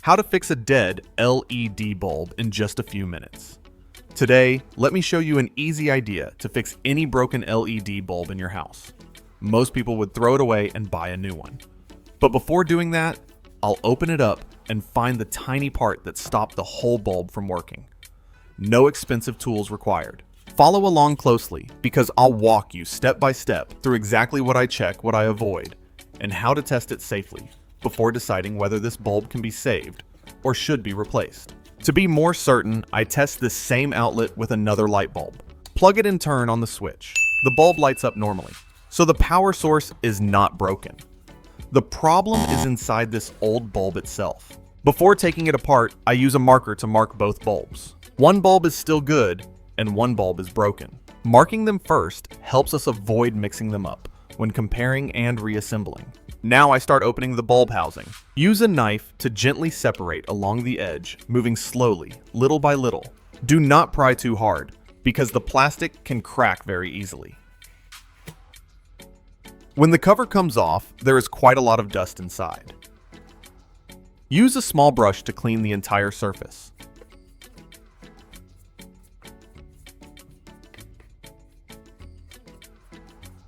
How to fix a dead LED bulb in just a few minutes. Today, let me show you an easy idea to fix any broken LED bulb in your house. Most people would throw it away and buy a new one. But before doing that, I'll open it up and find the tiny part that stopped the whole bulb from working. No expensive tools required. Follow along closely because I'll walk you step by step through exactly what I check, what I avoid, and how to test it safely before deciding whether this bulb can be saved or should be replaced. To be more certain, I test this same outlet with another light bulb. Plug it in turn on the switch. The bulb lights up normally, so the power source is not broken. The problem is inside this old bulb itself. Before taking it apart, I use a marker to mark both bulbs. One bulb is still good, and one bulb is broken. Marking them first helps us avoid mixing them up when comparing and reassembling. Now I start opening the bulb housing. Use a knife to gently separate along the edge, moving slowly, little by little. Do not pry too hard, because the plastic can crack very easily. When the cover comes off, there is quite a lot of dust inside. Use a small brush to clean the entire surface.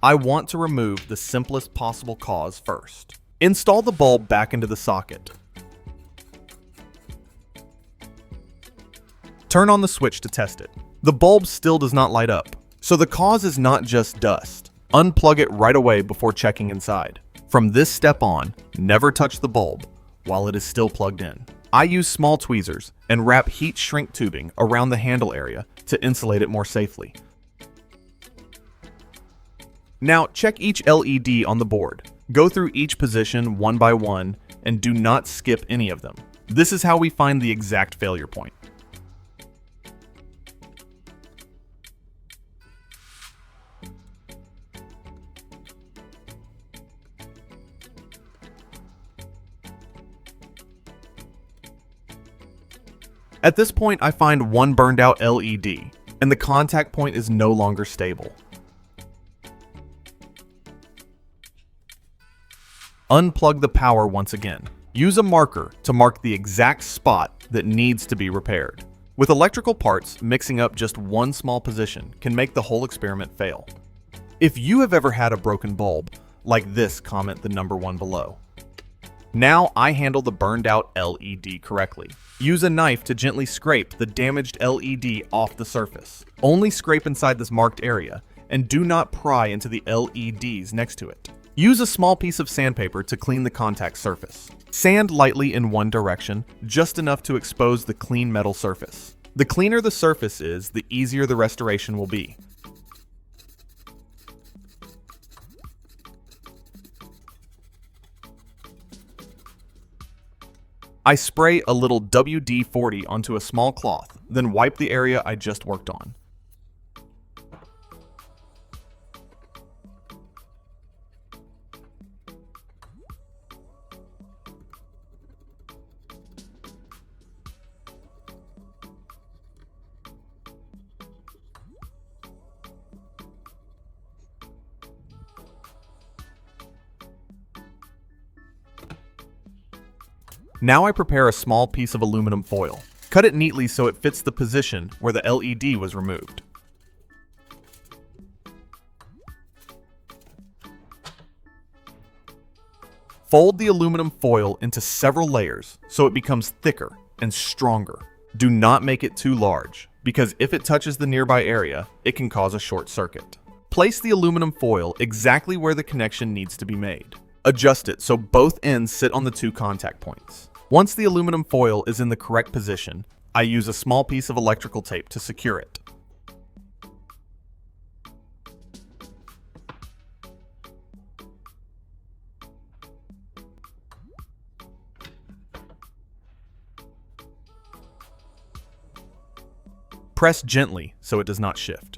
I want to remove the simplest possible cause first. Install the bulb back into the socket. Turn on the switch to test it. The bulb still does not light up, so the cause is not just dust. Unplug it right away before checking inside. From this step on, never touch the bulb while it is still plugged in. I use small tweezers and wrap heat shrink tubing around the handle area to insulate it more safely. Now check each LED on the board. Go through each position one by one and do not skip any of them. This is how we find the exact failure point. At this point, I find one burned out LED, and the contact point is no longer stable. Unplug the power once again. Use a marker to mark the exact spot that needs to be repaired. With electrical parts, mixing up just one small position can make the whole experiment fail. If you have ever had a broken bulb, like this, comment the number 1 below. Now I handle the burned out LED correctly. Use a knife to gently scrape the damaged LED off the surface. Only scrape inside this marked area, and do not pry into the LEDs next to it. Use a small piece of sandpaper to clean the contact surface. Sand lightly in one direction, just enough to expose the clean metal surface. The cleaner the surface is, the easier the restoration will be. I spray a little WD-40 onto a small cloth, then wipe the area I just worked on. Now I prepare a small piece of aluminum foil. Cut it neatly so it fits the position where the LED was removed. Fold the aluminum foil into several layers so it becomes thicker and stronger. Do not make it too large, because if it touches the nearby area, it can cause a short circuit. Place the aluminum foil exactly where the connection needs to be made. Adjust it so both ends sit on the 2 contact points. Once the aluminum foil is in the correct position, I use a small piece of electrical tape to secure it. Press gently so it does not shift.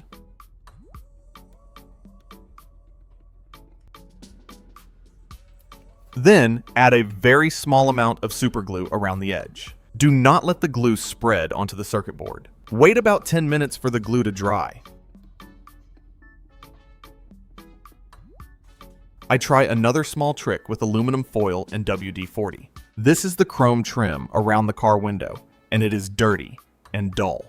Then, add a very small amount of superglue around the edge. Do not let the glue spread onto the circuit board. Wait about 10 minutes for the glue to dry. I try another small trick with aluminum foil and WD-40. This is the chrome trim around the car window, and it is dirty and dull.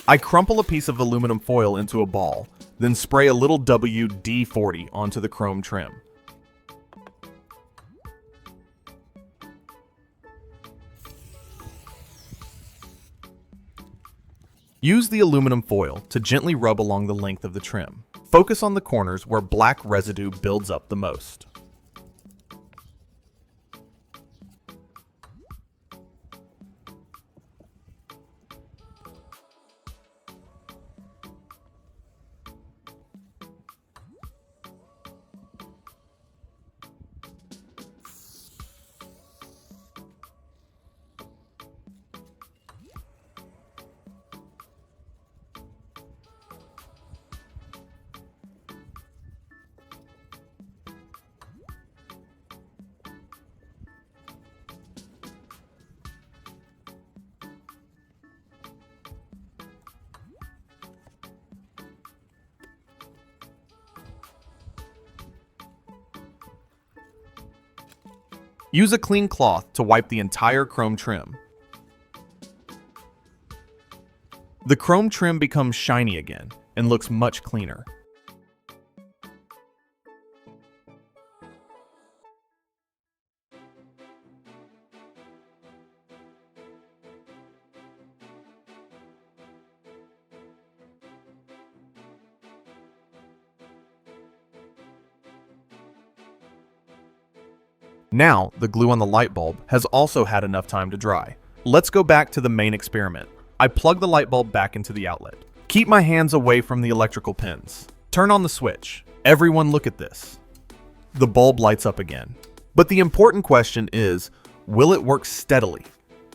I crumple a piece of aluminum foil into a ball, then spray a little WD-40 onto the chrome trim. Use the aluminum foil to gently rub along the length of the trim. Focus on the corners where black residue builds up the most. Use a clean cloth to wipe the entire chrome trim. The chrome trim becomes shiny again and looks much cleaner. Now, the glue on the light bulb has also had enough time to dry. Let's go back to the main experiment. I plug the light bulb back into the outlet. Keep my hands away from the electrical pins. Turn on the switch. Everyone look at this. The bulb lights up again. But the important question is, will it work steadily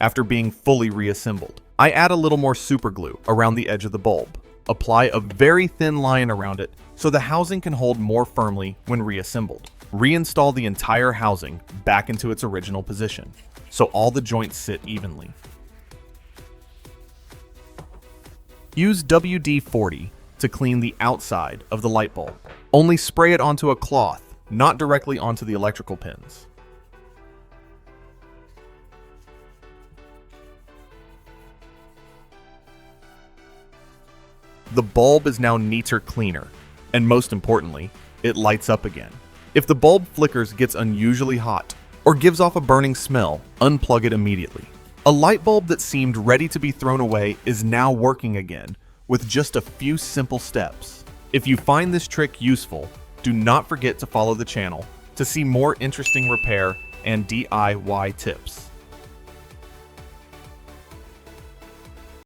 after being fully reassembled? I add a little more super glue around the edge of the bulb. Apply a very thin line around it so the housing can hold more firmly when reassembled. Reinstall the entire housing back into its original position, so all the joints sit evenly. Use WD-40 to clean the outside of the light bulb. Only spray it onto a cloth, not directly onto the electrical pins. The bulb is now neater, cleaner, and most importantly, it lights up again. If the bulb flickers, gets unusually hot, or gives off a burning smell, unplug it immediately. A light bulb that seemed ready to be thrown away is now working again with just a few simple steps. If you find this trick useful, do not forget to follow the channel to see more interesting repair and DIY tips.